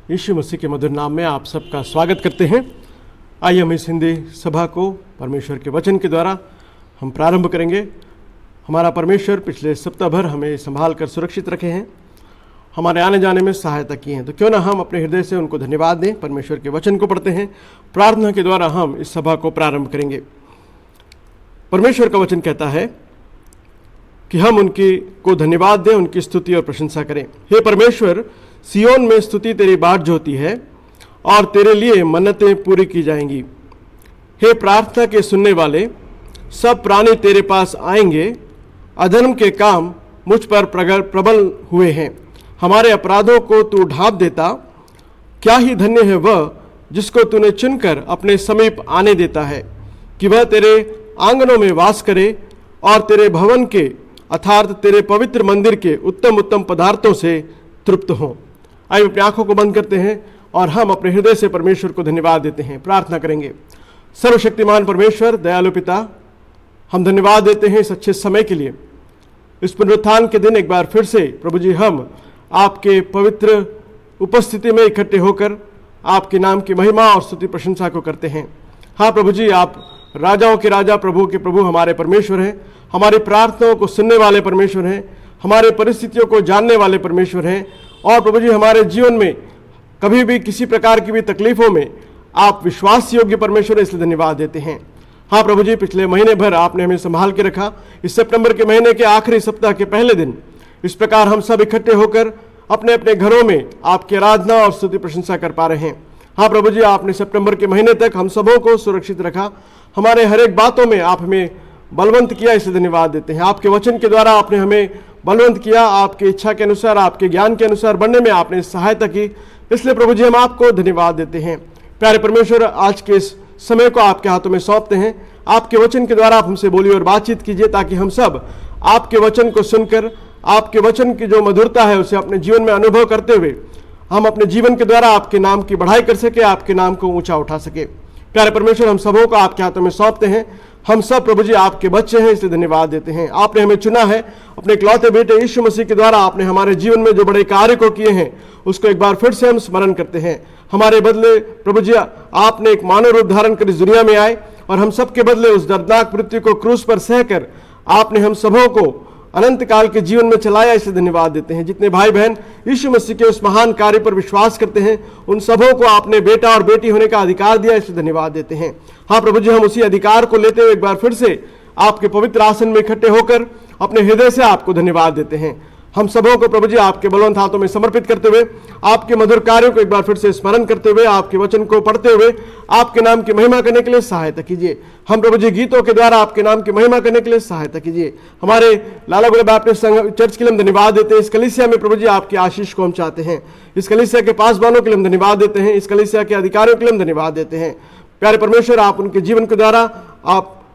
यीशु मसीह के मधुर नाम में आप सबका स्वागत करते हैं। आइए हम इस हिंदी सभा को परमेश्वर के वचन के द्वारा हम प्रारंभ करेंगे। हमारा परमेश्वर पिछले सप्ताह भर हमें संभाल कर सुरक्षित रखे हैं, हमारे आने जाने में सहायता की है, तो क्यों ना हम अपने हृदय से उनको धन्यवाद दें। परमेश्वर के वचन को पढ़ते हैं, प्रार्थना के द्वारा हम इस सभा को प्रारंभ करेंगे। परमेश्वर का वचन कहता है कि हम उनकी को धन्यवाद दें, उनकी स्तुति और प्रशंसा करें। हे परमेश्वर, सियोन में स्तुति तेरी बाट जोती है और तेरे लिए मन्नतें पूरी की जाएंगी। हे प्रार्थना के सुनने वाले, सब प्राणी तेरे पास आएंगे। अधर्म के काम मुझ पर प्रबल हुए हैं, हमारे अपराधों को तू ढांप देता। क्या ही धन्य है वह जिसको तूने चुनकर अपने समीप आने देता है, कि वह तेरे आंगनों में वास करे और तेरे भवन के अर्थात तेरे पवित्र मंदिर के उत्तम उत्तम पदार्थों से तृप्त हों। आइए अपनी आंखों को बंद करते हैं और हम अपने हृदय से परमेश्वर को धन्यवाद देते हैं। प्रार्थना करेंगे। सर्वशक्तिमान परमेश्वर, दयालु पिता, हम धन्यवाद देते हैं इस अच्छे समय के लिए। इस पुनरुत्थान के दिन एक बार फिर से प्रभु जी हम आपके पवित्र उपस्थिति में इकट्ठे होकर आपके नाम की महिमा और स्तुति प्रशंसा को करते हैं। हाँ प्रभु जी, आप राजाओं के राजा, प्रभु के प्रभु हमारे परमेश्वर हैं, हमारी प्रार्थनाओं को सुनने वाले परमेश्वर हैं, हमारे परिस्थितियों को जानने वाले परमेश्वर हैं। और प्रभु जी, हमारे जीवन में कभी भी किसी प्रकार की भी तकलीफों में आप विश्वास योग्य परमेश्वर, इसलिए धन्यवाद देते हैं। हाँ प्रभु जी, पिछले महीने भर आपने हमें संभाल के रखा। इस सितंबर के महीने के आखिरी सप्ताह के पहले दिन इस प्रकार हम सब इकट्ठे होकर अपने अपने घरों में आपकी आराधना और स्तुति प्रशंसा कर पा रहे हैं। हाँ प्रभु जी, आपने सितंबर के महीने तक हम सबों को सुरक्षित रखा, हमारे हर एक बातों में आप हमें बलवंत किया, इसलिए धन्यवाद देते हैं। आपके वचन के द्वारा आपने हमें बलवंत किया, आपकी इच्छा के अनुसार, आपके ज्ञान के अनुसार बढ़ने में आपने सहायता की, इसलिए प्रभु जी हम आपको धन्यवाद देते हैं। प्यारे परमेश्वर, आज के इस समय को आपके हाथों में सौंपते हैं। आपके वचन के द्वारा आप हमसे बोलिए और बातचीत कीजिए, ताकि हम सब आपके वचन को सुनकर आपके वचन की जो मधुरता है उसे अपने जीवन में अनुभव करते हुए हम अपने जीवन के द्वारा आपके नाम की बढ़ाई कर सके, आपके नाम को ऊंचा उठा सके। प्यारे परमेश्वर, हम सबों को आपके हाथों में सौंपते हैं। हम सब प्रभु जी आपके बच्चे हैं, इसलिए धन्यवाद देते हैं। आपने हमें चुना है, अपने इकलौते बेटे यीशु मसीह के द्वारा आपने हमारे जीवन में जो बड़े कार्य को किए हैं उसको एक बार फिर से हम स्मरण करते हैं। हमारे बदले प्रभु जी आपने एक मानव रूप धारण कर इस दुनिया में आए और हम सबके बदले उस दर्दनाक मृत्यु को क्रूस पर सहकर आपने हम सबों को अनंत काल के जीवन में चलाया, इसलिए धन्यवाद देते हैं। जितने भाई बहन यीशु मसीह के उस महान कार्य पर विश्वास करते हैं उन सबों को आपने बेटा और बेटी होने का अधिकार दिया, इसलिए धन्यवाद देते हैं। हाँ प्रभु जी, हम उसी अधिकार को लेते हुए एक बार फिर से आपके पवित्र आसन में इकट्ठे होकर अपने हृदय से आपको धन्यवाद देते हैं। हम सबों को प्रभु जी आपके बलवंत हाथों में समर्पित करते हुए आपके मधुर कार्यों को एक बार फिर से स्मरण करते हुए आपके वचन को पढ़ते हुए आपके नाम की महिमा करने के लिए सहायता कीजिए। हम प्रभु जी गीतों के द्वारा आपके नाम की महिमा करने के लिए सहायता कीजिए। हमारे लाला गुरु बैप्टिस्ट संघ चर्च के लिए हम धन्यवाद देते हैं। इस कलीसिया में प्रभु जी आपकी आशीष को हम चाहते हैं। इस कलीसिया के पासवानों के लिए हम धन्यवाद देते हैं। इस कलीसिया के अधिकारियों के लिए हम धन्यवाद देते हैं। प्यारे परमेश्वर, आप उनके जीवन के द्वारा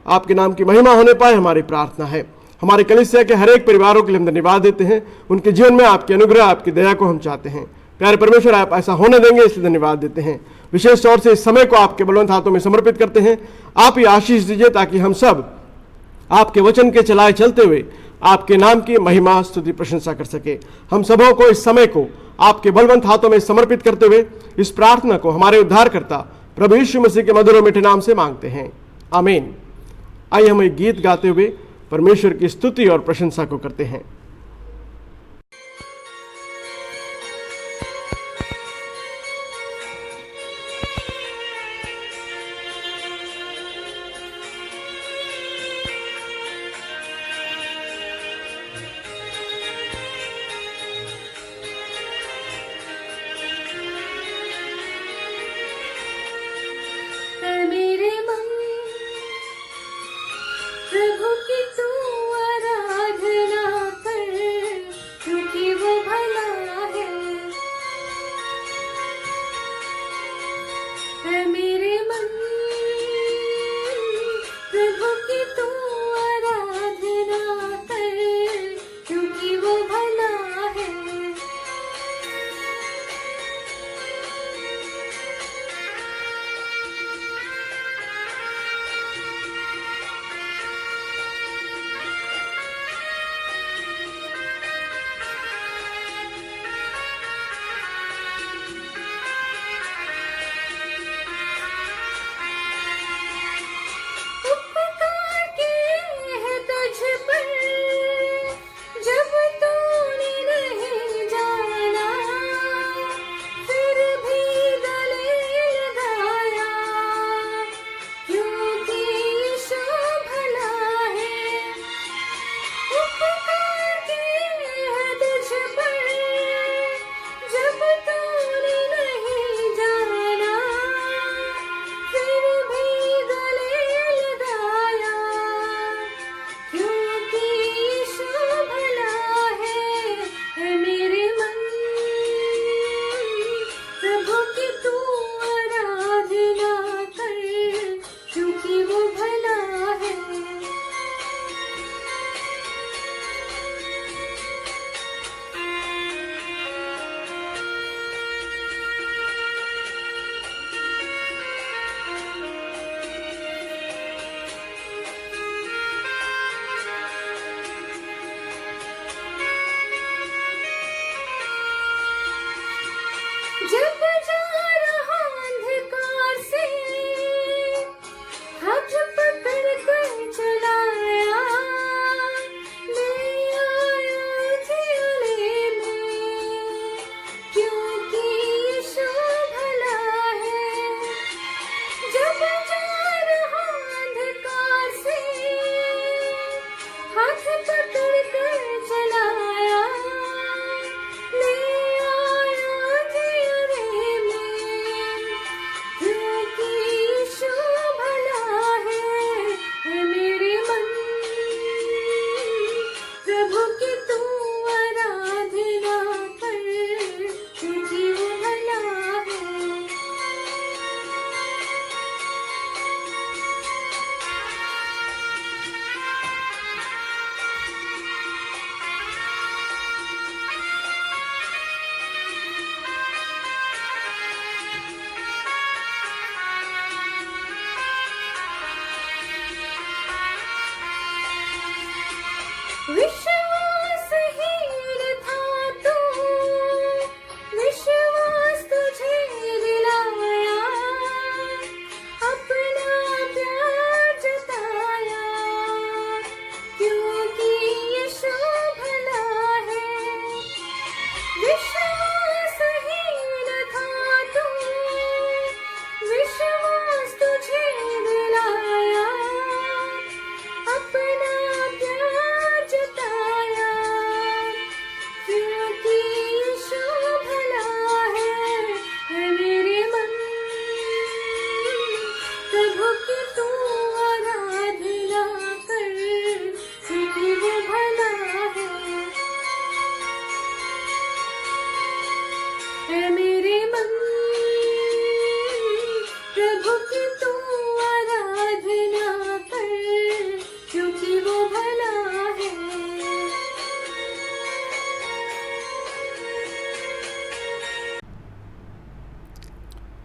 आपके नाम की महिमा होने पाए, हमारी प्रार्थना है। हमारे कलीसिया के हर एक परिवारों के लिए हम धन्यवाद देते हैं। उनके जीवन में आपके अनुग्रह, आपकी दया को हम चाहते हैं। प्यारे परमेश्वर, आप ऐसा होने देंगे, इसलिए धन्यवाद देते हैं। विशेष तौर से इस समय को आपके बलवंत हाथों में समर्पित करते हैं। आप ही आशीष दीजिए, ताकि हम सब आपके वचन के चलाए चलते हुए आपके नाम की महिमा स्तुति प्रशंसा कर सके। हम सबों को इस समय को आपके बलवंत हाथों में समर्पित करते हुए इस प्रार्थना को हमारे उद्धारकर्ता प्रभु यीशु मसीह के मधुर और मीठे नाम से मांगते हैं, आमीन। आइए हम एक गीत गाते हुए परमेश्वर की स्तुति और प्रशंसा को करते हैं। प्रभु की तू आराधना कर।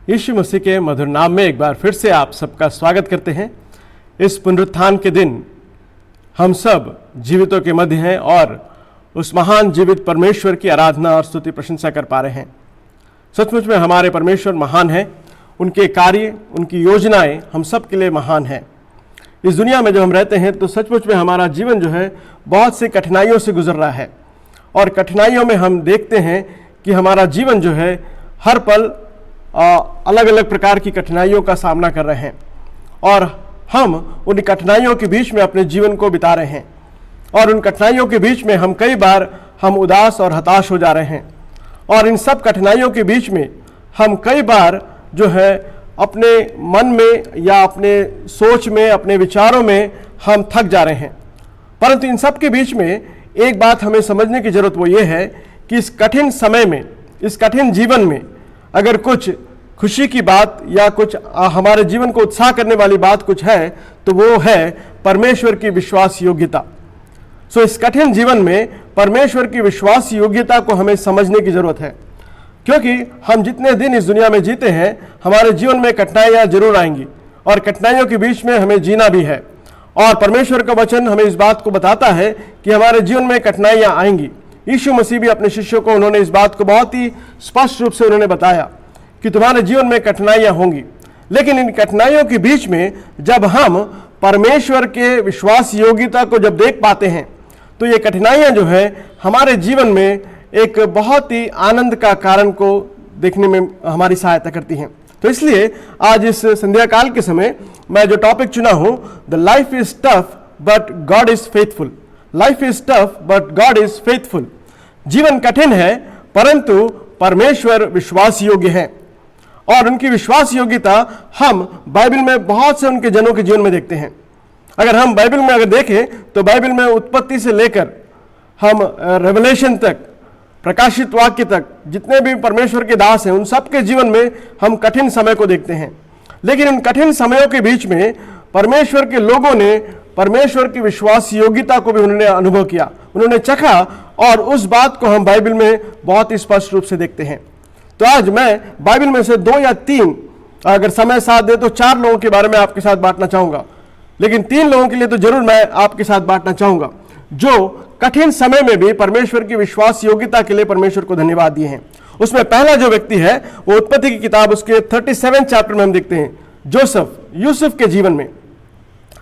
यीशु मसीह के मधुर नाम में एक बार फिर से आप सबका स्वागत करते हैं। इस पुनरुत्थान के दिन हम सब जीवितों के मध्य हैं और उस महान जीवित परमेश्वर की आराधना और स्तुति प्रशंसा कर पा रहे हैं। सचमुच में हमारे परमेश्वर महान हैं, उनके कार्य, उनकी योजनाएं हम सब के लिए महान हैं। इस दुनिया में जब हम रहते हैं तो सचमुच में हमारा जीवन जो है बहुत सी कठिनाइयों से गुजर रहा है और कठिनाइयों में हम देखते हैं कि हमारा जीवन जो है हर पल अलग अलग प्रकार की कठिनाइयों का सामना कर रहे हैं और हम उन कठिनाइयों के बीच में अपने जीवन को बिता रहे हैं और उन कठिनाइयों के बीच में हम कई बार हम उदास और हताश हो जा रहे हैं और इन सब कठिनाइयों के बीच में हम कई बार जो है अपने मन में या अपने सोच में, अपने विचारों में हम थक जा रहे हैं। परंतु इन सब के बीच में एक बात हमें समझने की जरूरत वो ये है कि इस कठिन समय में, इस कठिन जीवन में अगर कुछ खुशी की बात या कुछ हमारे जीवन को उत्साह करने वाली बात कुछ है तो वो है परमेश्वर की विश्वास योग्यता। सो इस कठिन जीवन में परमेश्वर की विश्वास योग्यता को हमें समझने की जरूरत है, क्योंकि हम जितने दिन इस दुनिया में जीते हैं हमारे जीवन में कठिनाइयाँ जरूर आएंगी और कठिनाइयों के बीच में हमें जीना भी है। और परमेश्वर का वचन हमें इस बात को बताता है कि हमारे जीवन में कठिनाइयाँ आएंगी। यीशु मसीह भी अपने शिष्यों को उन्होंने इस बात को बहुत ही स्पष्ट रूप से उन्होंने बताया कि तुम्हारे जीवन में कठिनाइयाँ होंगी, लेकिन इन कठिनाइयों के बीच में जब हम परमेश्वर के विश्वास योग्यता को जब देख पाते हैं तो ये कठिनाइयाँ जो है हमारे जीवन में एक बहुत ही आनंद का कारण को देखने में हमारी सहायता करती हैं। तो इसलिए आज इस संध्या काल के समय मैं जो टॉपिक चुना हूँ, the life is tough but God is faithful. Life is tough but God is faithful. जीवन कठिन है परंतु परमेश्वर विश्वास योग्य है और उनकी विश्वास योग्यता हम बाइबल में बहुत से उनके जनों के जीवन में देखते हैं। अगर हम बाइबल में अगर देखें तो बाइबल में उत्पत्ति से लेकर हम रेवलेशन तक, प्रकाशित वाक्य तक जितने भी परमेश्वर के दास हैं उन सब के जीवन में हम कठिन समय को देखते हैं। लेकिन उन कठिन समयों के बीच में परमेश्वर के लोगों ने परमेश्वर की विश्वास योग्यता को भी उन्होंने अनुभव किया, उन्होंने चखा और उस बात को हम बाइबल में बहुत ही स्पष्ट रूप से देखते हैं। तो आज मैं बाइबल में से 2 या 3, अगर समय साथ दे तो 4 लोगों के बारे में आपके साथ बांटना चाहूँगा, लेकिन 3 लोगों के लिए तो जरूर मैं आपके साथ बांटना चाहूँगा जो कठिन समय में भी परमेश्वर की विश्वास योग्यता के लिए परमेश्वर को धन्यवाद दिए हैं। उसमें पहला जो व्यक्ति है वो उत्पत्ति की किताब उसके 37 चैप्टर में हम देखते हैं जोसेफ, यूसुफ के जीवन में।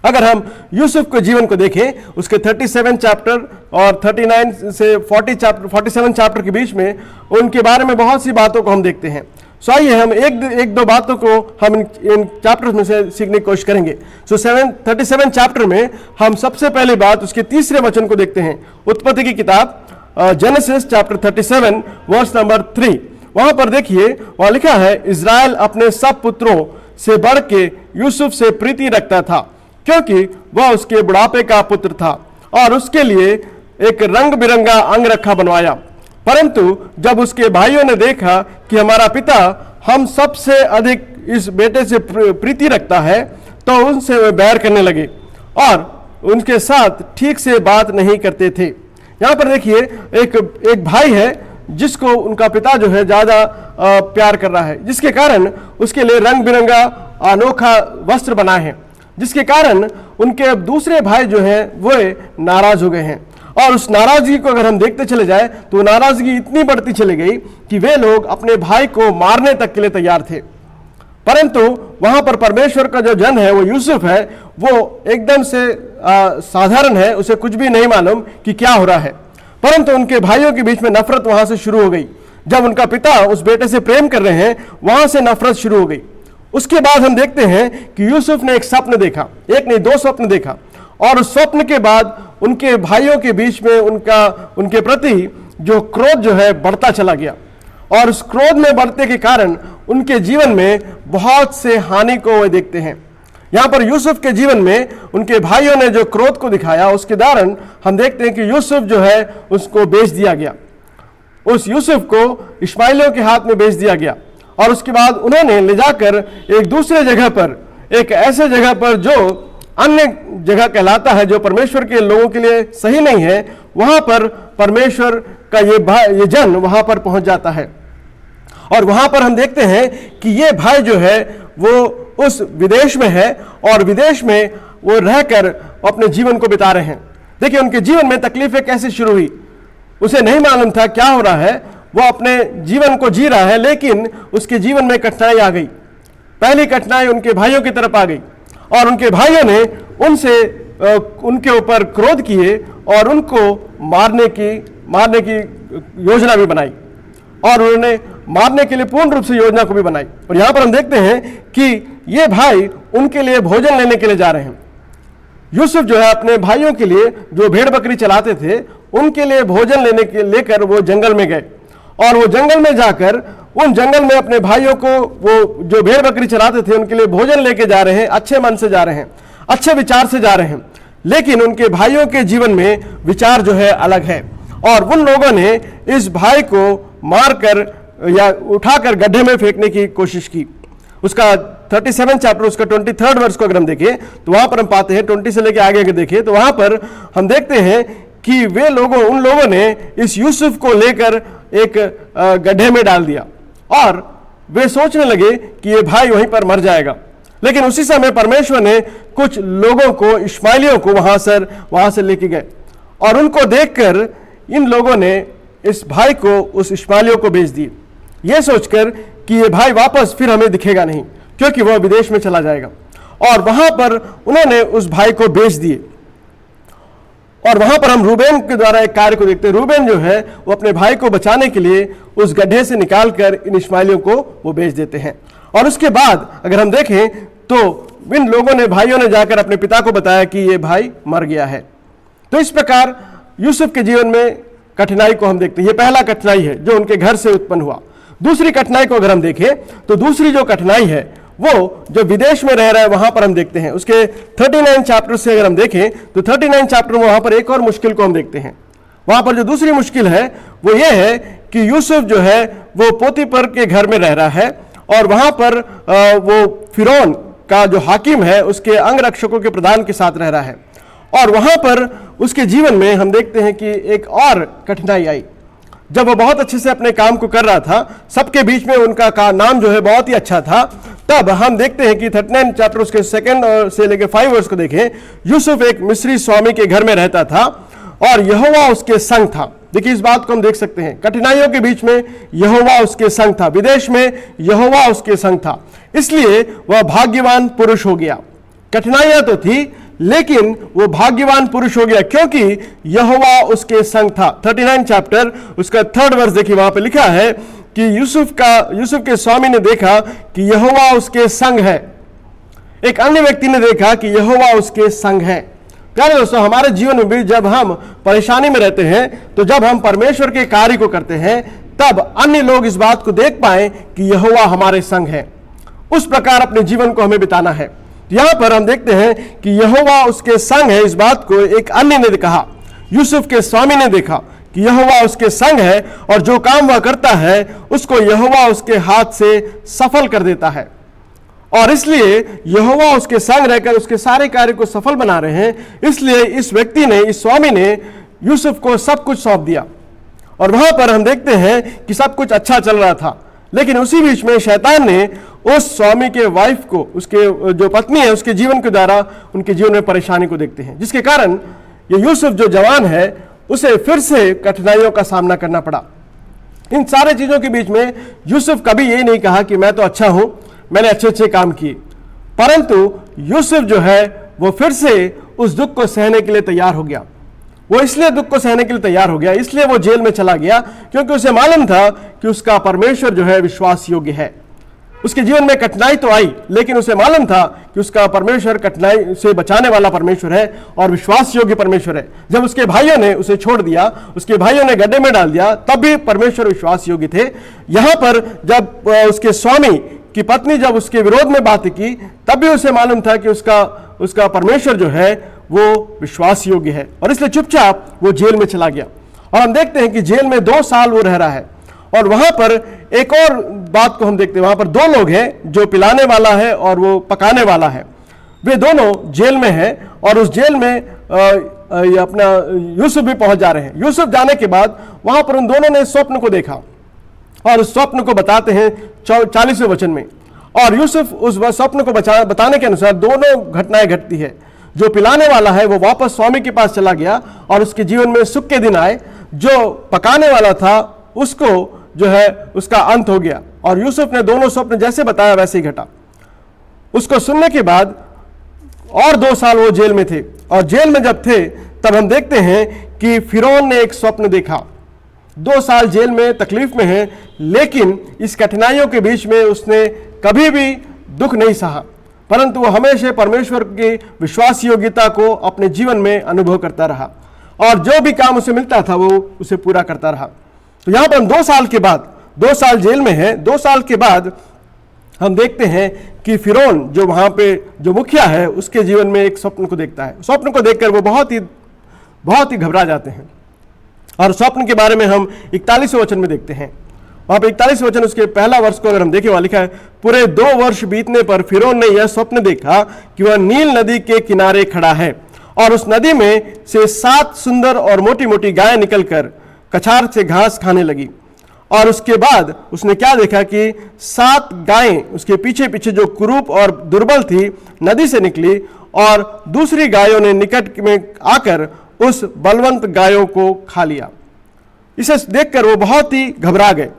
अगर हम यूसुफ के जीवन को देखें उसके 37 चैप्टर और 39 से 47 चैप्टर के बीच में उनके बारे में बहुत सी बातों को हम देखते हैं। सो आइए हम एक दो बातों को हम इन चैप्टर्स में से सीखने की कोशिश करेंगे। सो 37 चैप्टर में हम सबसे पहली बात उसके 3 वचन को देखते हैं। उत्पत्ति की किताब जेनेसिस चैप्टर 37 वर्स नंबर 3। वहां पर देखिए, वहां लिखा है, इज़राइल अपने सब पुत्रों से बढ़ के यूसुफ से प्रीति रखता था क्योंकि वह उसके बुढ़ापे का पुत्र था और उसके लिए एक रंग बिरंगा अंगरखा बनवाया। परंतु जब उसके भाइयों ने देखा कि हमारा पिता हम सबसे अधिक इस बेटे से प्रीति रखता है तो उनसे वे बैर करने लगे और उनके साथ ठीक से बात नहीं करते थे। यहाँ पर देखिए एक भाई है जिसको उनका पिता जो है ज़्यादा प्यार कर रहा है, जिसके कारण उसके लिए रंग बिरंगा अनोखा वस्त्र बनाए हैं, जिसके कारण उनके दूसरे भाई जो हैं वो नाराज हो गए हैं। और उस नाराजगी को अगर हम देखते चले जाए तो नाराजगी इतनी बढ़ती चली गई कि वे लोग अपने भाई को मारने तक के लिए तैयार थे। परंतु वहां पर परमेश्वर का जो जन है वो यूसुफ है, वो एकदम से साधारण है, उसे कुछ भी नहीं मालूम कि क्या हो रहा है। परंतु उनके भाइयों के बीच में नफरत वहां से शुरू हो गई। जब उनका पिता उस बेटे से प्रेम कर रहे हैं वहां से नफरत शुरू हो गई। उसके बाद हम देखते हैं कि यूसुफ ने एक स्वप्न देखा, एक नहीं 2 स्वप्न देखा और उस स्वप्न के बाद उनके भाइयों के बीच में उनके प्रति जो क्रोध जो है बढ़ता चला गया और उस क्रोध में बढ़ने के कारण उनके जीवन में बहुत से हानि को वे देखते हैं। यहाँ पर यूसुफ के जीवन में उनके भाइयों ने जो क्रोध को दिखाया उसके कारण हम देखते हैं कि यूसुफ जो है उसको बेच दिया गया। उस यूसुफ को इश्माइलियों के हाथ में बेच दिया गया और उसके बाद उन्होंने ले जाकर एक दूसरे जगह पर, एक ऐसे जगह पर जो अन्य जगह कहलाता है, जो परमेश्वर के लोगों के लिए सही नहीं है, वहां पर परमेश्वर का ये जन वहां पर पहुंच जाता है और वहां पर हम देखते हैं कि ये भाई जो है वो उस विदेश में है और विदेश में वो रहकर अपने जीवन को बिता रहे हैं। देखिए उनके जीवन में तकलीफें कैसे शुरू हुई, उसे नहीं मालूम था क्या हो रहा है, वो अपने जीवन को जी रहा है, लेकिन उसके जीवन में कठिनाई आ गई। पहली कठिनाई उनके भाइयों की तरफ आ गई और उनके भाइयों ने उनके ऊपर क्रोध किए और उनको मारने की योजना भी बनाई और उन्होंने मारने के लिए पूर्ण रूप से योजना को भी बनाई। और यहां पर हम देखते हैं कि ये भाई उनके लिए भोजन लेने के लिए जा रहे हैं। यूसुफ जो है अपने भाइयों के लिए जो भेड़ बकरी चलाते थे उनके लिए भोजन लेकर वो जंगल में गए और वो जंगल में जाकर उन जंगल में अपने भाइयों को, वो जो भेड़ बकरी चलाते थे उनके लिए भोजन लेके जा रहे हैं, अच्छे मन से जा रहे हैं, अच्छे विचार से जा रहे हैं, लेकिन उनके भाइयों के जीवन में विचार जो है अलग है। और उन लोगों ने इस भाई को मारकर या उठाकर गड्ढे में फेंकने की कोशिश की। उसका 37 चैप्टर उसका 23 वर्ष को अगर हम देखें तो वहां पर हम पाते हैं, 20 से लेकर आगे देखें तो वहां पर हम देखते हैं कि उन लोगों ने इस यूसुफ को लेकर एक गड्ढे में डाल दिया और वे सोचने लगे कि ये भाई वहीं पर मर जाएगा। लेकिन उसी समय परमेश्वर ने कुछ लोगों को, इश्माएलियों को वहां से लेके गए और उनको देखकर इन लोगों ने इस भाई को उस इश्माएलियों को बेच दिए, ये सोचकर कि ये भाई वापस फिर हमें दिखेगा नहीं क्योंकि वह विदेश में चला जाएगा। और वहां पर उन्होंने उस भाई को बेच दिए। और वहां पर हम रूबेन के द्वारा एक कार्य को देखते हैं। रूबेन जो है वो अपने भाई को बचाने के लिए उस गड्ढे से निकालकर इन इश्माएलियों को वो बेच देते हैं। और उसके बाद अगर हम देखें तो इन लोगों ने, भाइयों ने जाकर अपने पिता को बताया कि ये भाई मर गया है। तो इस प्रकार यूसुफ के जीवन में कठिनाई को हम देखते हैं। ये पहला कठिनाई है जो उनके घर से उत्पन्न हुआ। दूसरी कठिनाई को अगर हम देखें तो दूसरी जो कठिनाई है वो जो विदेश में रह रहा है वहां पर हम देखते हैं। उसके 39 चैप्टर से अगर हम देखें तो 39 चैप्टर में वहां पर एक और मुश्किल को हम देखते हैं। वहां पर जो दूसरी मुश्किल है वो ये है कि यूसुफ जो है वो पोतीपर के घर में रह रहा है और वहां पर वो फिरौन का जो हाकिम है उसके अंगरक्षकों के प्रधान के साथ रह रहा है। और वहां पर उसके जीवन में हम देखते हैं कि एक और कठिनाई आई। जब वो बहुत अच्छे से अपने काम को कर रहा था, सबके बीच में उनका नाम जो है बहुत ही अच्छा था, तब हम देखते हैं कि 39 चैप्टर उसके 2 से लेकर 5 वर्ष को देखें, यूसुफ एक मिस्री स्वामी के घर में रहता था और यहोवा उसके संग था। देखिए इस बात को हम देख सकते हैं, कठिनाइयों के बीच में यहोवा उसके संग था, विदेश में यहोवा उसके संग था, इसलिए वह भाग्यवान पुरुष हो गया। कठिनाइयां तो थी लेकिन वो भाग्यवान पुरुष हो गया क्योंकि यहोवा उसके संग था। 39 चैप्टर उसका 3 वर्ष देखिए, वहां पे लिखा है कि यूसुफ के स्वामी ने देखा कि यहोवा उसके संग है। एक अन्य व्यक्ति ने देखा कि यहोवा उसके संग है। प्यारे दोस्तों, हमारे जीवन में भी जब हम परेशानी में रहते हैं तो जब हम परमेश्वर के कार्य को करते हैं तब अन्य लोग इस बात को देख पाए कि यहोवा हमारे संग है। उस प्रकार अपने जीवन को हमें बिताना है। यहां पर हम देखते हैं कि यहोवा उसके संग है। इस बात को एक अन्य ने कहा, यूसुफ के स्वामी ने देखा कि यहोवा उसके संग है और जो काम वह करता है उसको यहोवा उसके हाथ से सफल कर देता है। और इसलिए यहोवा उसके संग रहकर उसके सारे कार्य को सफल बना रहे हैं। इसलिए इस व्यक्ति ने, इस स्वामी ने यूसुफ को सब कुछ सौंप दिया और वहां पर हम देखते हैं कि सब कुछ अच्छा चल रहा था। लेकिन उसी बीच में शैतान ने उस स्वामी के वाइफ को, उसके जो पत्नी है, उसके जीवन के द्वारा उनके जीवन में परेशानी को देखते हैं, जिसके कारण ये यूसुफ जो जवान है उसे फिर से कठिनाइयों का सामना करना पड़ा। इन सारे चीजों के बीच में यूसुफ कभी ये नहीं कहा कि मैं तो अच्छा हूं, मैंने अच्छे अच्छे काम किए, परंतु यूसुफ जो है वो फिर से उस दुख को सहने के लिए तैयार हो गया। वो इसलिए दुख को सहने के लिए तैयार हो गया, इसलिए वो जेल में चला गया क्योंकि उसे मालूम था कि उसका परमेश्वर जो है विश्वास योग्य है। उसके जीवन में कठिनाई तो आई लेकिन उसे मालूम था कि उसका परमेश्वर कठिनाई से बचाने वाला परमेश्वर है और विश्वास योग्य परमेश्वर है। जब उसके भाइयों ने उसे छोड़ दिया, उसके भाइयों ने गड्ढे में डाल दिया, तब भी परमेश्वर विश्वास योग्य थे। यहां पर जब उसके स्वामी की पत्नी जब उसके विरोध में बात की, तब भी उसे मालूम था कि उसका परमेश्वर जो है वो विश्वास योग्य है और इसलिए चुपचाप वो जेल में चला गया। और हम देखते हैं कि जेल में 2 साल वो रह रहा है। और वहां पर एक और बात को हम देखते हैं, वहां पर 2 लोग हैं, जो पिलाने वाला है और वो पकाने वाला है। वे दोनों जेल में हैं और उस जेल में अपना यूसुफ भी पहुंच जा रहे हैं। यूसुफ जाने के बाद वहां पर उन दोनों ने स्वप्न को देखा और उस स्वप्न को बताते हैं 40वें वचन में। और यूसुफ उस स्वप्न को बताने के अनुसार दोनों घटनाएं घटती है। जो पिलाने वाला है वो वापस स्वामी के पास चला गया और उसके जीवन में सुख के दिन आए। जो पकाने वाला था उसको जो है उसका अंत हो गया। और यूसुफ ने दोनों स्वप्न जैसे बताया वैसे ही घटा। उसको सुनने के बाद और 2 साल वो जेल में थे। और जेल में जब थे तब हम देखते हैं कि फिरौन ने एक स्वप्न देखा। 2 साल जेल में तकलीफ में है, लेकिन इस कठिनाइयों के बीच में उसने कभी भी दुख नहीं सहा, परंतु वो हमेशा परमेश्वर की विश्वास योग्यता को अपने जीवन में अनुभव करता रहा और जो भी काम उसे मिलता था वो उसे पूरा करता रहा। तो यहाँ पर हम 2 साल के बाद, 2 साल जेल में है, 2 साल के बाद हम देखते हैं कि फिरौन जो वहाँ पे जो मुखिया है उसके जीवन में एक स्वप्न को देखता है। स्वप्न को देखकर वो बहुत ही घबरा जाते हैं। और स्वप्न के बारे में हम 41वें वचन में देखते हैं। वहाँ पे 41वें वचन उसके पहला वर्ष को अगर हम देखें, वहाँ लिखा है, पूरे 2 वर्ष बीतने पर फिरौन ने यह स्वप्न देखा कि वह नील नदी के किनारे खड़ा है और उस नदी में से 7 सुंदर और मोटी मोटी गायें निकलकर कछार से घास खाने लगी। और उसके बाद उसने क्या देखा कि 7 गायें उसके पीछे पीछे जो कुरूप और दुर्बल थी नदी से निकली और दूसरी गायों ने निकट में आकर उस बलवंत गायों को खा लिया। इसे देखकर वो बहुत ही घबरा गए।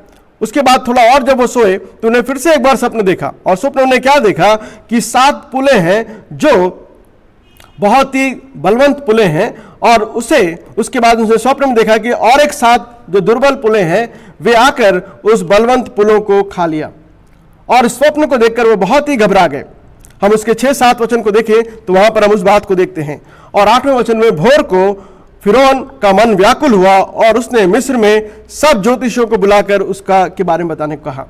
उसके बाद थोड़ा और जब वो सोए तो उन्हें फिर से एक बार स्वप्न देखा और स्वप्न में क्या देखा कि 7 पुले हैं जो बहुत ही बलवंत पुले हैं। और उसके बाद उसने स्वप्न में देखा कि और एक 7 जो दुर्बल पुले हैं वे आकर उस बलवंत पुलों को खा लिया। और इस स्वप्न को देखकर वो बहुत ही घबरा गए। हम उसके 6-7 वचन को देखें तो वहां पर हम उस बात को देखते हैं। और 8वें वचन में, भोर को फिरौन का मन व्याकुल हुआ और उसने मिस्र में सब ज्योतिषियों को बुलाकर उसका के बारे में बताने को कहा,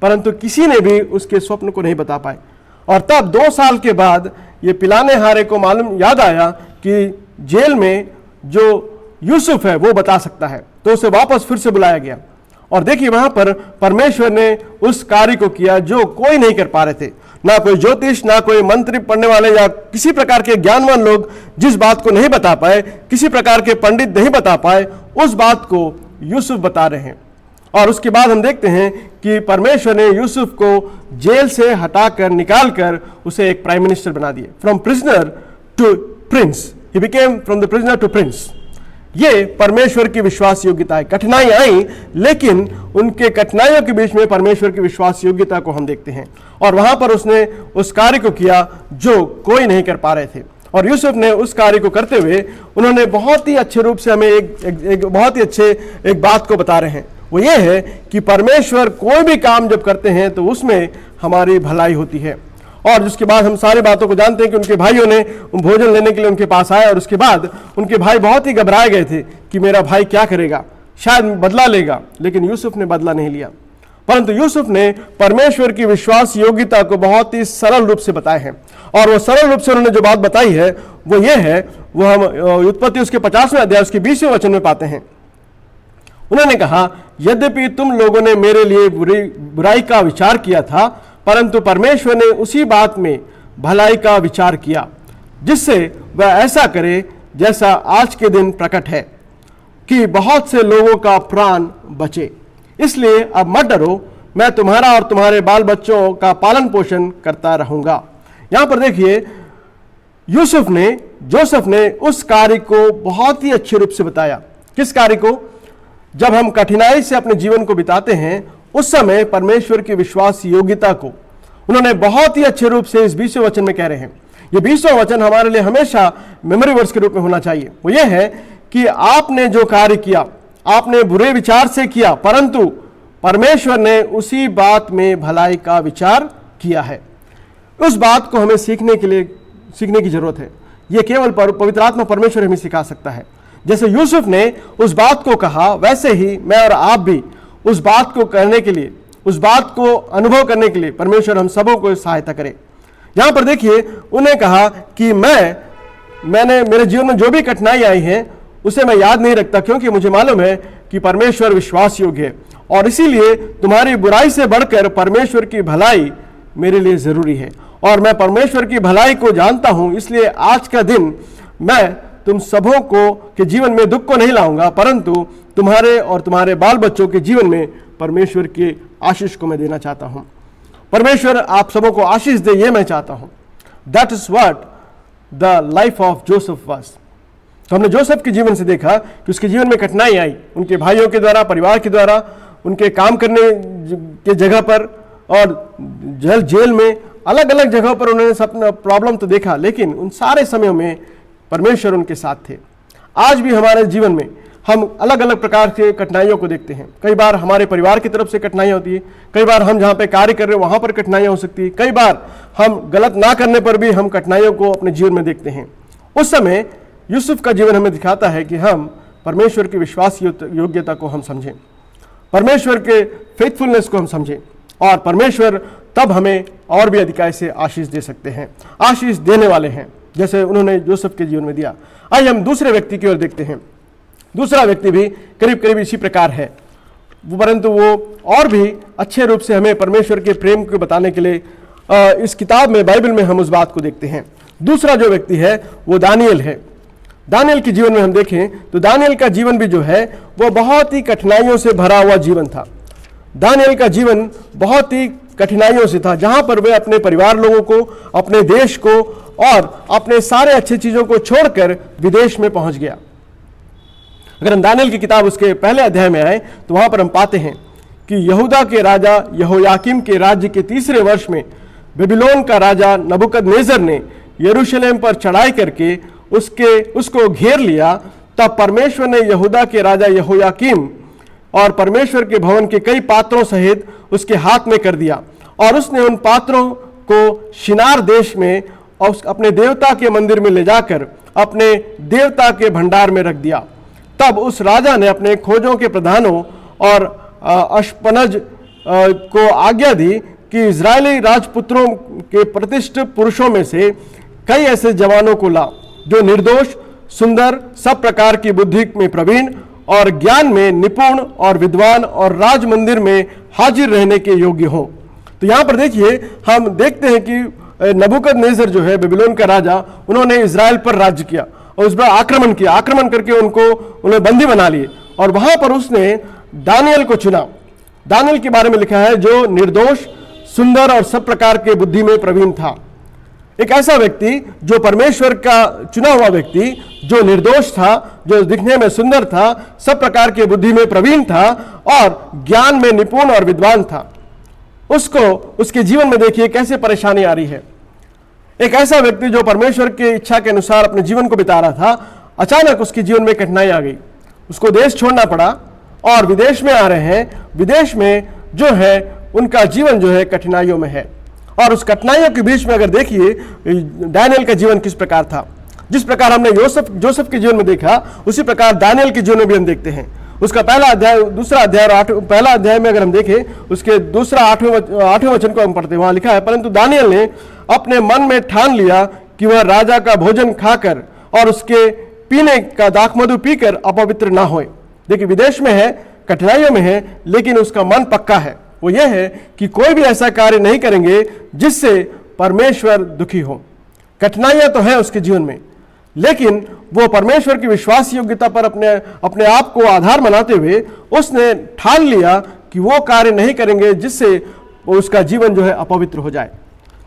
परंतु किसी ने भी उसके स्वप्न को नहीं बता पाए। और तब 2 साल के बाद ये पिलाने हारे को याद आया कि जेल में जो यूसुफ है वो बता सकता है, तो उसे वापस फिर से बुलाया गया। और देखिए वहां पर परमेश्वर ने उस कार्य को किया जो कोई नहीं कर पा रहे थे। ना कोई ज्योतिष, ना कोई मंत्र पढ़ने वाले या किसी प्रकार के ज्ञानवान लोग जिस बात को नहीं बता पाए, किसी प्रकार के पंडित नहीं बता पाए, उस बात को यूसुफ बता रहे हैं। और उसके बाद हम देखते हैं कि परमेश्वर ने यूसुफ को जेल से हटाकर निकालकर उसे एक प्राइम मिनिस्टर बना दिया। From prisoner to prince, he became from the prisoner to prince. ये परमेश्वर की विश्वास योग्यता है। कठिनाई आई, लेकिन उनके कठिनाइयों के बीच में परमेश्वर की विश्वास योग्यता को हम देखते हैं। और वहां पर उसने उस कार्य को किया जो कोई नहीं कर पा रहे थे। और यूसुफ ने उस कार्य को करते हुए उन्होंने बहुत ही अच्छे रूप से हमें एक बहुत ही अच्छे एक बात को बता रहे हैं। वो ये है कि परमेश्वर कोई भी काम जब करते हैं तो उसमें हमारी भलाई होती है। और उसके बाद हम सारी बातों को जानते हैं कि उनके भाइयों ने भोजन लेने के लिए उनके पास आए और उसके बाद उनके भाई बहुत ही घबराए गए थे कि मेरा भाई क्या करेगा, शायद बदला लेगा। लेकिन यूसुफ ने बदला नहीं लिया, परंतु यूसुफ ने परमेश्वर की विश्वास योग्यता को बहुत ही सरल रूप से बताए हैं। और वो सरल रूप से उन्होंने जो बात बताई है वो ये है, वो हम उत्पत्ति उसके 50वें अध्याय उसके 20वें वचन में पाते हैं। उन्होंने कहा, यद्यपि तुम लोगों ने मेरे लिए बुराई का विचार किया था, परंतु परमेश्वर ने उसी बात में भलाई का विचार किया, जिससे वह ऐसा करे जैसा आज के दिन प्रकट है, कि बहुत से लोगों का प्राण बचे। इसलिए अब मत डरो, मैं तुम्हारा और तुम्हारे बाल बच्चों का पालन पोषण करता रहूंगा। यहां पर देखिए जोसेफ ने उस कार्य को बहुत ही अच्छे रूप से बताया। किस कार्य को? जब हम कठिनाई से अपने जीवन को बिताते हैं उस समय परमेश्वर की विश्वास योग्यता को उन्होंने बहुत ही अच्छे रूप से इस 20वें वचन में कह रहे हैं। ये 20वां वचन हमारे लिए हमेशा मेमोरी वर्स के रूप में होना चाहिए। वो ये है कि आपने जो कार्य किया, आपने बुरे विचार से किया, परंतु परमेश्वर ने उसी बात में भलाई का विचार किया है। उस बात को हमें सीखने की जरूरत है। ये केवल पवित्र आत्मा परमेश्वर हमें सिखा सकता है। जैसे यूसुफ ने उस बात को कहा, वैसे ही मैं और आप भी उस बात को करने के लिए, उस बात को अनुभव करने के लिए परमेश्वर हम सबों को सहायता करे। यहां पर देखिए उन्हें कहा कि मैंने मेरे जीवन में जो भी कठिनाई आई है उसे मैं याद नहीं रखता, क्योंकि मुझे मालूम है कि परमेश्वर विश्वास योग्य है। और इसीलिए तुम्हारी बुराई से बढ़कर परमेश्वर की भलाई मेरे लिए जरूरी है। और मैं परमेश्वर की भलाई को जानता हूं, इसलिए आज का दिन मैं तुम सबों को के जीवन में दुख को नहीं लाऊंगा, परंतु तुम्हारे और तुम्हारे बाल बच्चों के जीवन में परमेश्वर की आशीष को मैं देना चाहता हूं। परमेश्वर आप सबों को आशीष दे, ये मैं चाहता हूं। That is what the life of Joseph was. तो हमने जोसेफ के जीवन से देखा कि उसके जीवन में कठिनाई आई, उनके भाइयों के द्वारा, परिवार के द्वारा, उनके काम करने के जगह पर और जेल में, अलग अलग जगहों पर उन्होंने सब प्रॉब्लम तो देखा, लेकिन उन सारे समयों में परमेश्वर उनके साथ थे। आज भी हमारे जीवन में हम अलग अलग प्रकार के कठिनाइयों को देखते हैं। कई बार हमारे परिवार की तरफ से कठिनाइयाँ होती है, कई बार हम जहाँ पे कार्य कर रहे हैं वहाँ पर कठिनाइयाँ हो सकती है, कई बार हम गलत ना करने पर भी हम कठिनाइयों को अपने जीवन में देखते हैं। उस समय यूसुफ का जीवन हमें दिखाता है कि हम परमेश्वर की विश्वास योग्यता को हम समझें, परमेश्वर के फेथफुलनेस को हम समझें, और परमेश्वर तब हमें और भी अधिकाई से आशीष दे सकते हैं, आशीष देने वाले हैं, जैसे उन्होंने जोसेफ के जीवन में दिया। आइए हम दूसरे व्यक्ति की ओर देखते हैं। दूसरा व्यक्ति भी करीब करीब इसी प्रकार है, परंतु वो और भी अच्छे रूप से हमें परमेश्वर के प्रेम को बताने के लिए इस किताब में, बाइबल में हम उस बात को देखते हैं। दूसरा जो व्यक्ति है वो दानियल है। दानियल के जीवन में हम देखें तो दानियल का जीवन भी जो है वो बहुत ही कठिनाइयों से भरा हुआ जीवन था। दानियल का जीवन बहुत ही कठिनाइयों से था, जहां पर वे अपने परिवार लोगों को, अपने देश को और अपने सारे अच्छे चीजों को छोड़कर विदेश में पहुंच गया। अगर हम दानियल की किताब उसके पहले अध्याय में आए तो वहां पर हम पाते हैं कि यहूदा के राजा यहोयाकीम के राज्य के 3रे वर्ष में बेबीलोन का राजा नबूकदनेस्सर ने यरूशलेम पर चढ़ाई करके उसको घेर लिया। तब परमेश्वर ने यहूदा के राजा यहोयाकीम और परमेश्वर के भवन के कई पात्रों सहित उसके हाथ में कर दिया, और उसने उन पात्रों को शिनार देश में और अपने देवता के मंदिर में ले जाकर अपने देवता के भंडार में रख दिया। तब उस राजा ने अपने खोजों के प्रधानों और अश्पनज को आज्ञा दी कि इजरायली राजपुत्रों के प्रतिष्ठित पुरुषों में से कई ऐसे जवानों को ला जो निर्दोष, सुंदर, सब प्रकार की बुद्धि में प्रवीण और ज्ञान में निपुण और विद्वान और राज मंदिर में हाजिर रहने के योग्य हो। तो यहाँ पर देखिए, हम देखते हैं कि नबूकदनेस्सर जो है बेबीलोन का राजा, उन्होंने इजराइल पर राज्य किया और उस पर आक्रमण किया, आक्रमण करके उन्हें बंदी बना लिए, और वहां पर उसने दानियल को चुना। दानियल के बारे में लिखा है जो निर्दोष, सुंदर और सब प्रकार के बुद्धि में प्रवीण था। एक ऐसा व्यक्ति जो परमेश्वर का चुना हुआ व्यक्ति, जो निर्दोष था, जो दिखने में सुंदर था, सब प्रकार के बुद्धि में प्रवीण था और ज्ञान में निपुण और विद्वान था। उसको उसके जीवन में देखिए कैसे परेशानी आ रही है। एक ऐसा व्यक्ति जो परमेश्वर की इच्छा के अनुसार अपने जीवन को बिता रहा था, अचानक उसके जीवन में कठिनाई आ गई, उसको देश छोड़ना पड़ा और विदेश में आ रहे हैं। विदेश में जो है उनका जीवन जो है कठिनाइयों में है, और उस कठिनाइयों के बीच में अगर देखिए दानियल का जीवन किस प्रकार था। जिस प्रकार हमने जोसेफ के जीवन में देखा, उसी प्रकार दानियल के जीवन में भी हम देखते हैं। उसका पहला अध्याय, दूसरा अध्याय और पहला अध्याय में अगर हम देखें, उसके दूसरा 8वें वचन को हम पढ़ते हैं, वहां लिखा है, परंतु दानियल ने अपने मन में ठान लिया कि वह राजा का भोजन खाकर और उसके पीने का दाखमधु पीकर अपवित्र ना होए। देखिए, विदेश में है, कठिनाइयों में है, लेकिन उसका मन पक्का है। वो ये है कि कोई भी ऐसा कार्य नहीं करेंगे जिससे परमेश्वर दुखी हो। कठिनाइयां तो है उसके जीवन में, लेकिन वो परमेश्वर की विश्वास योग्यता पर अपने आप को आधार बनाते हुए उसने ठान लिया कि वो कार्य नहीं करेंगे जिससे उसका जीवन जो है अपवित्र हो जाए।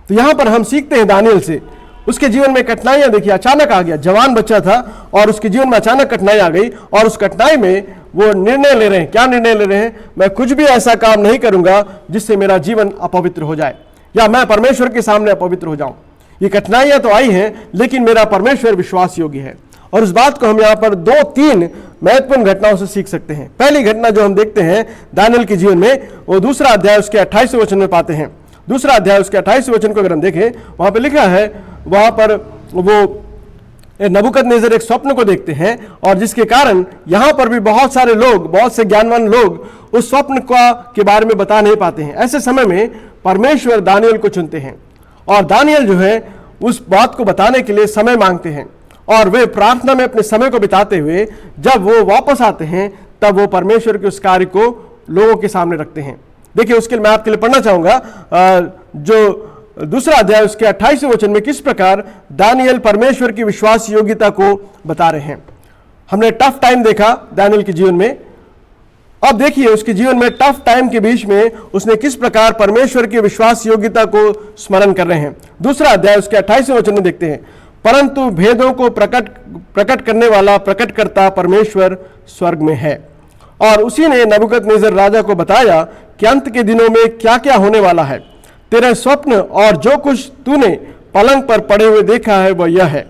तो यहां पर हम सीखते हैं दानियल से, उसके जीवन में कठिनाइयां देखिए अचानक आ गया। जवान बच्चा था और उसके जीवन में अचानक कठिनाई आ गई, और उस कठिनाई में वो निर्णय ले रहे हैं। क्या निर्णय ले रहे हैं? मैं कुछ भी ऐसा काम नहीं करूंगा जिससे मेरा जीवन अपवित्र हो जाए, या मैं परमेश्वर के सामने अपवित्र हो जाऊं। ये कठिनाइयां तो आई हैं, लेकिन मेरा परमेश्वर विश्वास योग्य है। और उस बात को हम यहाँ पर 2-3 महत्वपूर्ण घटनाओं से सीख सकते हैं। पहली घटना जो हम देखते हैं दानियल के जीवन में, वो दूसरा अध्याय उसके 28वें वचन में पाते हैं। दूसरा अध्याय उसके 28वें वचन को अगर हम देखें, वहां पर लिखा है, वहां पर वो नबूकदनेस्सर एक स्वप्न को देखते हैं, और जिसके कारण यहां पर भी बहुत सारे लोग, बहुत से ज्ञानवान लोग उस स्वप्न के बारे में बता नहीं पाते हैं। ऐसे समय में परमेश्वर दानियल को चुनते हैं, और दानियल जो है उस बात को बताने के लिए समय मांगते हैं, और वे प्रार्थना में अपने समय को बिताते हुए जब वो वापस आते हैं, तब वो परमेश्वर के उस कार्य को लोगों के सामने रखते हैं। देखिए, उसके लिए मैं आपके लिए पढ़ना चाहूंगा जो दूसरा अध्याय उसके 28वें वचन में किस प्रकार दानियल परमेश्वर की विश्वास योग्यता को बता रहे हैं। हमने टफ टाइम देखा दानियल के जीवन में, अब देखिए उसके जीवन में टफ टाइम के बीच में उसने किस प्रकार परमेश्वर की विश्वास योग्यता को स्मरण कर रहे हैं। दूसरा अध्याय उसके 28वें वचन में देखते हैं, परंतु भेदों को प्रकट करने वाला प्रकटकर्ता परमेश्वर स्वर्ग में है, और उसी ने नबूकदनेस्सर राजा को बताया कि अंत के दिनों में क्या क्या होने वाला है। तेरे स्वप्न और जो कुछ तूने पलंग पर पड़े हुए देखा है वह यह है।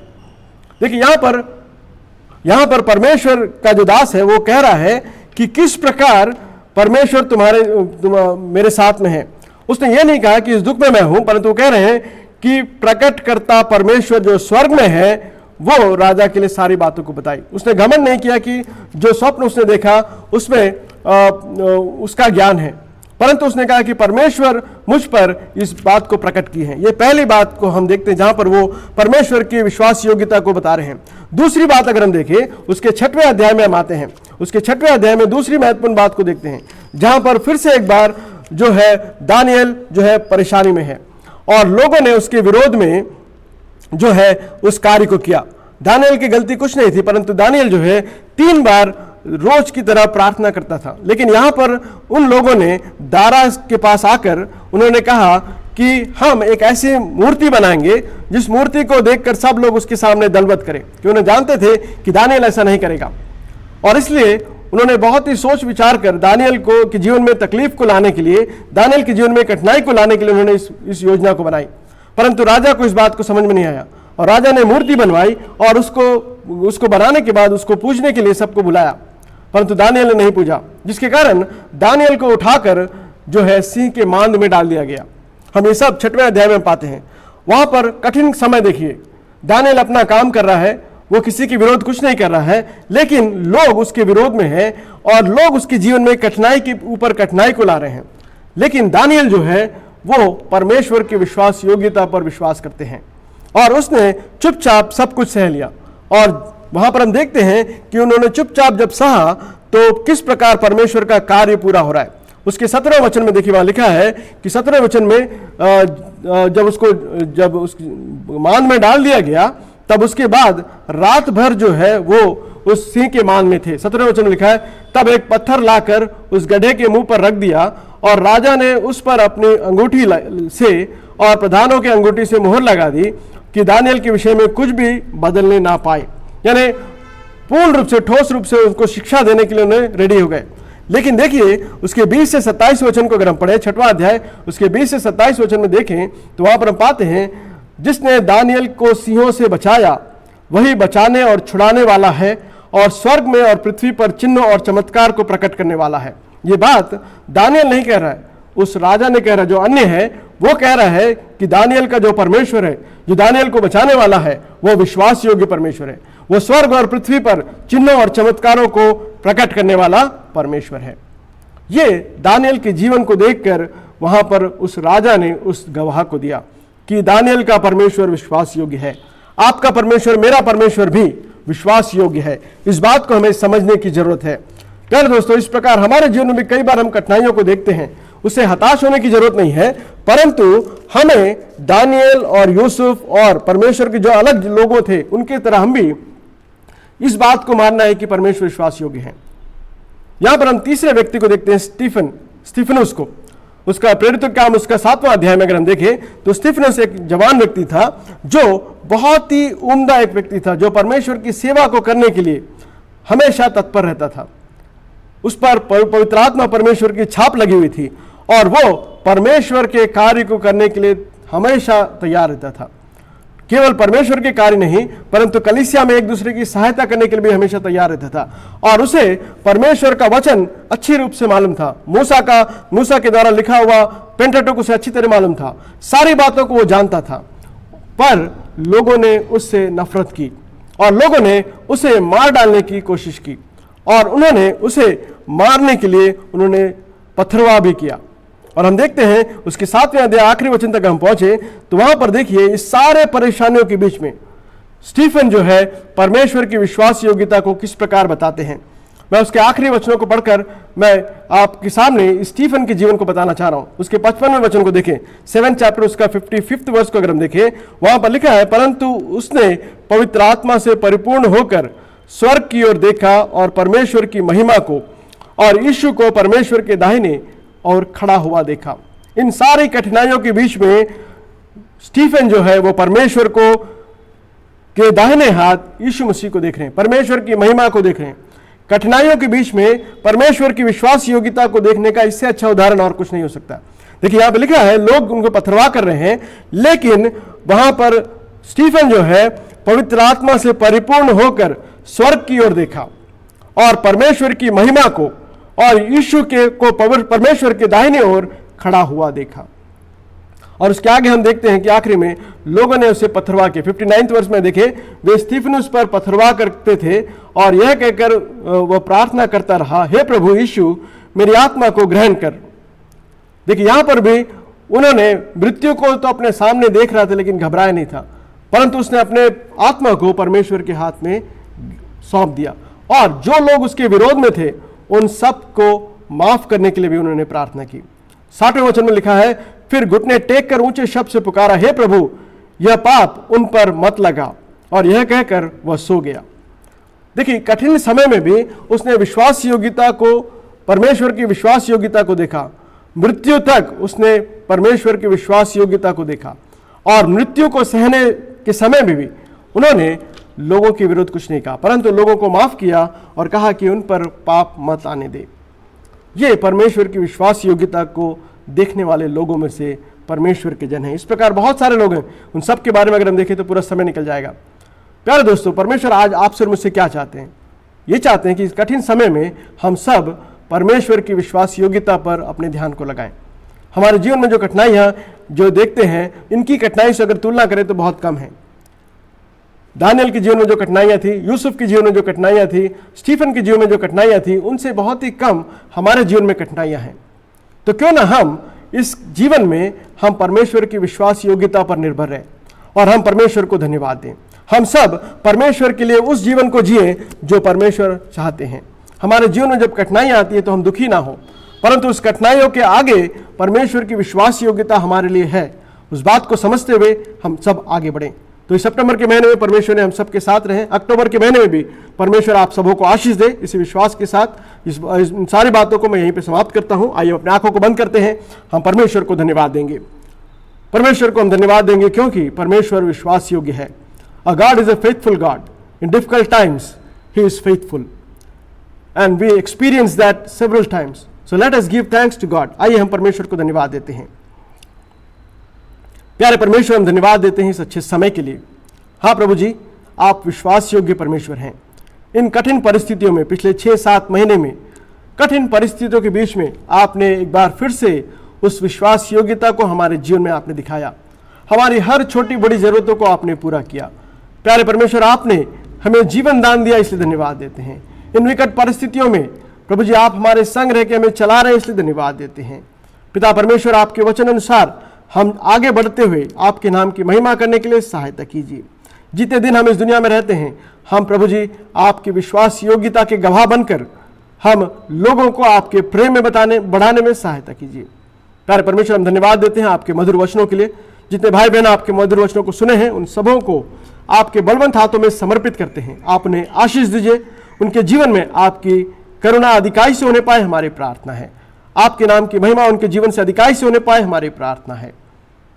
देखिए यहां पर परमेश्वर का जो दास है वो कह रहा है कि किस प्रकार परमेश्वर मेरे साथ में है। उसने ये नहीं कहा कि इस दुख में मैं हूं, परंतु कह रहे हैं कि प्रकटकर्ता परमेश्वर जो स्वर्ग में है वो राजा के लिए सारी बातों को बताई। उसने घमंड नहीं किया कि जो स्वप्न उसने देखा उसमें उसका ज्ञान है, परंतु उसने कहा कि परमेश्वर मुझ पर इस बात को प्रकट की है। ये पहली बात को हम देखते हैं जहां पर वो परमेश्वर की विश्वास योग्यता को बता रहे हैं। दूसरी बात अगर हम देखें उसके 6वें अध्याय में हम आते हैं, उसके 6वें अध्याय में दूसरी महत्वपूर्ण बात को देखते हैं जहां पर फिर से एक बार जो है दानियल जो है परेशानी में है और लोगों ने उसके विरोध में जो है उस कार्य को किया। दानियल की गलती कुछ नहीं थी, परंतु दानियल जो है 3 बार रोज की तरह प्रार्थना करता था। लेकिन यहां पर उन लोगों ने दारा के पास आकर उन्होंने कहा कि हम एक ऐसी मूर्ति बनाएंगे जिस मूर्ति को देखकर सब लोग उसके सामने दंडवत करें, कि उन्हें जानते थे कि दानियल ऐसा नहीं करेगा। और इसलिए उन्होंने बहुत ही सोच विचार कर दानियल को के जीवन में तकलीफ को लाने के लिए, दानियल के जीवन में कठिनाई को लाने के लिए उन्होंने इस योजना को बनाई। परंतु राजा को इस बात को समझ में नहीं आया और राजा ने मूर्ति बनवाई और उसको बनाने के बाद उसको पूजने के लिए सबको बुलाया, परंतु दानियल ने नहीं पूजा, जिसके कारण दानियल को उठाकर जो है सिंह के मांद में डाल दिया गया। हम ये सब 6वें अध्याय में पाते हैं। वहां पर कठिन समय देखिए, दानियल अपना काम कर रहा है, वो किसी के विरोध कुछ नहीं कर रहा है, लेकिन लोग उसके विरोध में हैं और लोग उसके जीवन में कठिनाई के ऊपर कठिनाई को ला रहे हैं। लेकिन दानियल जो है वो परमेश्वर की विश्वास योग्यता पर विश्वास करते हैं और उसने चुपचाप सब कुछ सह लिया। और वहां पर हम देखते हैं कि उन्होंने चुपचाप जब सहा तो किस प्रकार परमेश्वर का कार्य पूरा हो रहा है। उसके 17वें वचन में देखिए, वहां लिखा है कि 17वें वचन में जब उस मान में डाल दिया गया तब उसके बाद रात भर जो है वो उस सिंह के मान में थे। 17वें वचन में लिखा है, तब एक पत्थर लाकर उस गड्ढे के मुंह पर रख दिया और राजा ने उस पर अपनी अंगूठी से और प्रधानों के अंगूठी से मोहर लगा दी कि दानियल के विषय में कुछ भी बदलने ना पाए। यानी पूर्ण रूप से ठोस रूप से उसको शिक्षा देने के लिए उन्हें रेडी हो गए। लेकिन देखिए उसके 20 से 27 वचन को अगर हम पढ़े, 6वां अध्याय उसके 20 से 27 वचन में देखें तो वहां पर हम पाते हैं, जिसने दानियल को सिंहों से बचाया वही बचाने और छुड़ाने वाला है और स्वर्ग में और पृथ्वी पर चिन्ह और चमत्कार को प्रकट करने वाला है। ये बात दानियल नहीं कह रहा है, उस राजा ने कह रहा है, जो अन्य है वो कह रहा है कि दानियल का जो परमेश्वर है, जो दानियल को बचाने वाला है, वो विश्वास योग्य परमेश्वर है। वो स्वर्ग और पृथ्वी पर चिन्हों और चमत्कारों को प्रकट करने वाला परमेश्वर है। ये दानियल के जीवन को देखकर वहां पर उस राजा ने उस गवाह को दिया कि दानियल का परमेश्वर विश्वास योग्य है। आपका परमेश्वर, मेरा परमेश्वर भी विश्वास योग्य है। इस बात को हमें समझने की जरूरत है। प्यारे दोस्तों, इस प्रकार हमारे जीवन में भी कई बार हम कठिनाइयों को देखते हैं, उससे हताश होने की जरूरत नहीं है, परंतु हमें दानियल और यूसुफ और परमेश्वर के जो अलग लोगों थे उनकी तरह हम भी इस बात को मानना है कि परमेश्वर विश्वास योग्य है। यहां पर हम तीसरे व्यक्ति को देखते हैं, स्टीफनुस को। उसका प्रेरित काम उसका 7वां अध्याय में अगर हम देखें तो स्टीफनुस एक जवान व्यक्ति था जो बहुत ही उम्दा एक व्यक्ति था, जो परमेश्वर की सेवा को करने के लिए हमेशा तत्पर रहता था। उस पर पवित्र आत्मा परमेश्वर की छाप लगी हुई थी और वो परमेश्वर के कार्य को करने के लिए हमेशा तैयार रहता था। केवल परमेश्वर के कार्य नहीं, परंतु कलीसिया में एक दूसरे की सहायता करने के लिए भी हमेशा तैयार रहता था। और उसे परमेश्वर का वचन अच्छी रूप से मालूम था। मूसा के द्वारा लिखा हुआ पेंटाटुक उसे अच्छी तरह मालूम था। सारी बातों को वो जानता था, पर लोगों ने उससे नफरत की और लोगों ने उसे मार डालने की कोशिश की और उन्होंने उसे मारने के लिए उन्होंने पत्थरवाह भी किया। और हम देखते हैं उसके 7वें अध्याय आखिरी वचन तक हम पहुंचे तो वहां पर देखिए इस सारे परेशानियों के बीच में स्टीफन जो है परमेश्वर की विश्वास योग्यता को किस प्रकार बताते हैं। मैं उसके आखिरी वचनों को पढ़कर मैं आपके सामने स्टीफन के जीवन को बताना चाह रहा हूं। उसके 55वें वचन को देखें, 7 चैप्टर उसका 55th वर्स को अगर हम देखें, वहां पर लिखा है, परंतु उसने पवित्र आत्मा से परिपूर्ण होकर स्वर्ग की ओर देखा और परमेश्वर की महिमा को और यीशु को परमेश्वर के दाहिने और खड़ा हुआ देखा। इन सारी कठिनाइयों के बीच में स्टीफन जो है वो परमेश्वर को के दाहिने हाथ यीशु मसीह को देख रहे हैं, परमेश्वर की महिमा को देख रहे हैं। कठिनाइयों के बीच में परमेश्वर की विश्वास योग्यता को देखने का इससे अच्छा उदाहरण और कुछ नहीं हो सकता। देखिए यहां पे लिखा है, लोग उनको पथरवाह कर रहे हैं, लेकिन वहां पर स्टीफन जो है पवित्र आत्मा से परिपूर्ण होकर स्वर्ग की ओर देखा और परमेश्वर की महिमा को और यीशु के को परमेश्वर के दाहिने ओर खड़ा हुआ देखा। और उसके आगे हम देखते हैं कि आखिरी में लोगों ने उसे पथरवाह किया। 59वें वर्ष में देखे, वे स्टीफनुस पर पथरवाह करते थे और यह कहकर वह प्रार्थना करता रहा, हे प्रभु यीशु, मेरी आत्मा को ग्रहण कर। देखिए यहां पर भी उन्होंने मृत्यु को तो अपने सामने देख रहा था, लेकिन घबराया नहीं था, परंतु उसने अपने आत्मा को परमेश्वर के हाथ में सौंप दिया। और जो लोग उसके विरोध में थे उन सब को माफ करने के लिए भी उन्होंने प्रार्थना की। 60वें वचन में लिखा है, फिर घुटने टेक कर ऊंचे शब्द से पुकारा, हे प्रभु, यह पाप उन पर मत लगा, और यह कहकर वह सो गया। देखिए कठिन समय में भी उसने विश्वास योग्यता को, परमेश्वर की विश्वास योग्यता को देखा। मृत्यु तक उसने परमेश्वर की विश्वास योग्यता को देखा, और मृत्यु को सहने के समय में भी उन्होंने लोगों के विरुद्ध कुछ नहीं कहा, परंतु लोगों को माफ किया और कहा कि उन पर पाप मत आने दे। ये परमेश्वर की विश्वास योग्यता को देखने वाले लोगों में से परमेश्वर के जन हैं। इस प्रकार बहुत सारे लोग हैं, उन सब के बारे में अगर हम देखें तो पूरा समय निकल जाएगा। प्यारे दोस्तों, परमेश्वर आज आपसे और मुझसे क्या चाहते हैं? ये चाहते हैं कि इस कठिन समय में हम सब परमेश्वर की विश्वास योग्यता पर अपने ध्यान को लगाएं। हमारे जीवन में जो कठिनाइयां जो देखते हैं, इनकी कठिनाई से अगर तुलना करें तो बहुत कम है। दानियल के जीवन में जो कठिनाइयां थी, यूसुफ के जीवन में जो कठिनाइयां थी, स्टीफन के जीवन में जो कठिनाइयां थी, उनसे बहुत ही कम हमारे जीवन में कठिनाइयां हैं। तो क्यों ना हम इस जीवन में हम परमेश्वर की विश्वास योग्यता पर निर्भर रहें और हम परमेश्वर को धन्यवाद दें। हम सब परमेश्वर के लिए उस जीवन को जिए जो परमेश्वर चाहते हैं। हमारे जीवन में जब कठिनाइयां आती है तो हम दुखी ना हो, परंतु उस कठिनाइयों के आगे परमेश्वर की विश्वास योग्यता हमारे लिए है। उस बात को समझते हुए हम सब आगे बढ़ें। तो इस सितंबर के महीने में परमेश्वर ने हम सबके साथ रहे। अक्टूबर के महीने में भी परमेश्वर आप सबों को आशीष दे। इसी विश्वास के साथ इस सारी बातों को मैं यहीं पे समाप्त करता हूं। आइए अपने आंखों को बंद करते हैं, हम परमेश्वर को धन्यवाद देंगे। परमेश्वर को हम धन्यवाद देंगे क्योंकि परमेश्वर विश्वास योग्य है। A God is a faithful God. In difficult times he is faithful and we experience that several times. So let us give thanks to God. आइए हम परमेश्वर को धन्यवाद देते हैं। प्यारे परमेश्वर, हम धन्यवाद देते हैं इस अच्छे समय के लिए। हाँ प्रभु जी, आप विश्वास योग्य परमेश्वर हैं। इन कठिन परिस्थितियों में, पिछले 6-7 महीने में कठिन परिस्थितियों के बीच में आपने एक बार फिर से उस विश्वास योग्यता को हमारे जीवन में आपने दिखाया। हमारी हर छोटी बड़ी जरूरतों को आपने पूरा किया। प्यारे परमेश्वर, आपने हमें जीवन दान दिया, इसलिए धन्यवाद देते हैं। इन विकट परिस्थितियों में प्रभु जी आप हमारे संग रह के हमें चला रहे हैं, इसलिए धन्यवाद देते हैं। पिता परमेश्वर, आपके वचन अनुसार हम आगे बढ़ते हुए आपके नाम की महिमा करने के लिए सहायता कीजिए। जितने दिन हम इस दुनिया में रहते हैं, हम प्रभु जी आपकी विश्वास योग्यता के गवाह बनकर हम लोगों को आपके प्रेम में बढ़ाने में सहायता कीजिए। प्यारे परमेश्वर, हम धन्यवाद देते हैं आपके मधुर वचनों के लिए। जितने भाई बहन आपके मधुर वचनों को सुने हैं, उन सबों को आपके बलवंत हाथों में समर्पित करते हैं। आप उन्हें आशीष दीजिए, उनके जीवन में आपकी करुणा अधिकाई से होने पाए, हमारी प्रार्थना है। आपके नाम की महिमा उनके जीवन से अधिकाई से होने पाए, हमारी प्रार्थना है।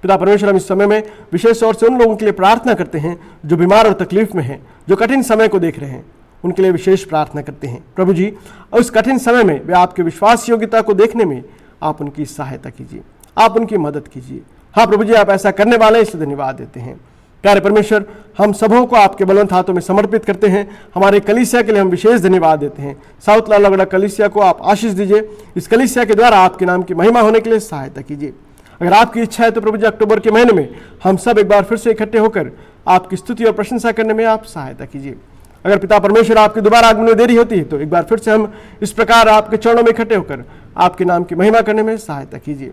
पिता परमेश्वर, हम इस समय में विशेष तौर से उन लोगों के लिए प्रार्थना करते हैं जो बीमार और तकलीफ में हैं, जो कठिन समय को देख रहे हैं, उनके लिए विशेष प्रार्थना करते हैं। प्रभु जी, उस कठिन समय में वे आपके विश्वास योग्यता को देखने में आप उनकी सहायता कीजिए, आप उनकी मदद कीजिए। हाँ प्रभु जी, आप ऐसा करने वाले हैं, इसलिए धन्यवाद देते हैं। प्यारे परमेश्वर, हम सबों को आपके बलवंत हाथों में समर्पित करते हैं। हमारे कलीसिया के लिए हम विशेष धन्यवाद देते हैं। साउथ लालगढ़ कलीसिया को आप आशीष दीजिए। इस कलीसिया के द्वारा आपके नाम की महिमा होने के लिए सहायता कीजिए। अगर आपकी इच्छा है तो प्रभु जी अक्टूबर के महीने में हम सब एक बार फिर से इकट्ठे होकर आपकी स्तुति और प्रशंसा करने में आप सहायता कीजिए। अगर पिता परमेश्वर आपकी दोबारा आगमन में देरी होती है तो एक बार फिर से हम इस प्रकार आपके चरणों में इकट्ठे होकर आपके नाम की महिमा करने में सहायता कीजिए।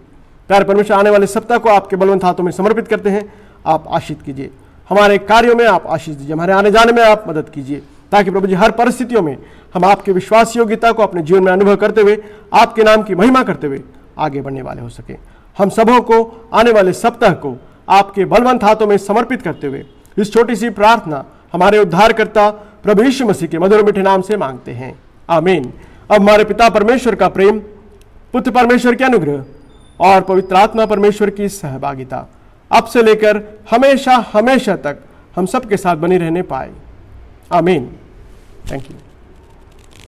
प्यारे परमेश्वर, आने वाले सप्ताह को आपके बलवंत हाथों में समर्पित करते हैं। आप आशीष कीजिए, हमारे कार्यों में आप आशीष दीजिए, हमारे आने जाने में आप मदद कीजिए। ताकि प्रभु जी हर परिस्थितियों में हम आपके विश्वास योग्यता को अपने जीवन में अनुभव करते हुए आपके नाम की महिमा करते हुए आगे बढ़ने वाले हो सके। हम सबों को आने वाले सप्ताह को आपके बलवंत हाथों में समर्पित करते हुए इस छोटी सी प्रार्थना हमारे उद्धारकर्ता प्रभु यीशु मसीह के मधुर मीठे नाम से मांगते हैं, आमीन। अब हमारे पिता परमेश्वर का प्रेम, पुत्र परमेश्वर के अनुग्रह और पवित्र आत्मा परमेश्वर की सहभागिता अब से लेकर हमेशा हमेशा तक हम सबके साथ बनी रहने पाए, आमीन। Thank you.